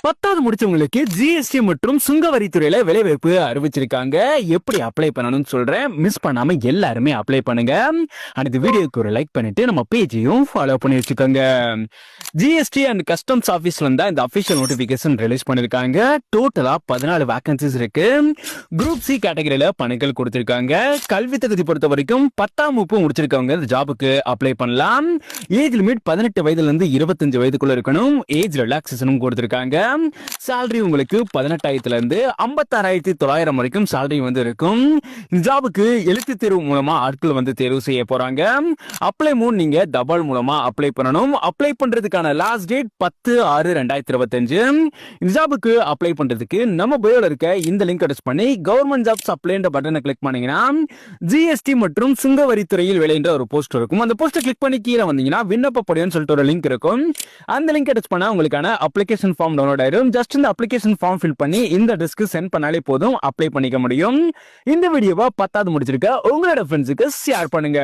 10வது முடிச்சவங்களுக்கு ஜிஎஸ்டி மற்றும் சுங்கவரித்துறையில வேலைவாய்ப்பு அறிவிச்சிருக்காங்க. எப்படி அப்ளை பண்ணணும்னு சொல்றேன். மிஸ் பண்ணாம எல்லாருமே அப்ளை பண்ணுங்க. அந்த வீடியோக்கு ஒரு லைக் பண்ணிட்டு நம்ம பேஜையும் ஃபாலோ பண்ணி வச்சுக்கோங்க. ஜிஎஸ்டி அண்ட் கஸ்டம்ஸ் ஆபீஸ்ல இருந்தா இந்த அபிஷியல் நோட்டிபிகேஷன் ரிலீஸ் பண்ணிருக்காங்க. டோட்டலா 14 வேகன்சிஸ் இருக்கு. குரூப் சி கேட்டகரியில பணிகள் கொடுத்திருக்காங்க. கல்வி தகுதி பொறுத்த வரைக்கும் 10ஆம் வகுப்பு முடிச்சிருக்கவங்க இந்த ஜாபுக்கு அப்ளை பண்ணலாம். ஏஜ் லிமிட் 18 வயதுல இருந்து 25 வயதுக்குள்ள இருக்கணும். ஏஜ் ரிலாக்சேஷனும் கொடுத்திருக்காங்க. salary உங்களுக்கு 18,000 இருந்து 56,900 வரைக்கும் salary வந்து இருக்கும். இந்த ஜாபுக்கு எழுத்து தேர்வு மூலமா ஆட்கள் வந்து தேர்வு செய்ய போறாங்க. அப்ளை மூலம் நீங்க தபால் மூலமா அப்ளை பண்ணணும். அப்ளை பண்றதுக்கான லாஸ்ட் டேட் 10/6/2025. இந்த ஜாபுக்கு அப்ளை பண்றதுக்கு நம்ம பயோல இருக்க இந்த லிங்க் அட்டாச் பண்ணி கவர்மெண்ட் ஜாப்ஸ் அப்ளைன்ற பட்டனை கிளிக் பண்ணீங்கன்னா ஜிஎஸ்டி மற்றும் சுங்கவரித்துறையில் வேலைன்ற ஒரு போஸ்ட் இருக்கும். அந்த போஸ்ட்டை கிளிக் பண்ணி கீழே வந்தீங்கன்னா விண்ணப்ப படிவம்னு சொல்லிட்டு ஒரு லிங்க் இருக்கும். அந்த லிங்க் அட்டாச் பண்ணா உங்களுக்கான அப்ளிகேஷன் ஃபார்ம் டவுன்லோட் ஆயிரும். ஜஸ்ட் இந்த அப்ளிகேஷன் ஃபார்ம் ஃபில் பண்ணி இந்த அட்ரஸ்க்கு சென்ட் பண்ணாலே போதும், அப்ளை பண்ணிக்க முடியும். இந்த வீடியோவை 10வது முடிச்சிருக்க உங்களோட ஃப்ரெண்ட்ஸுக்கு ஷேர் பண்ணுங்க.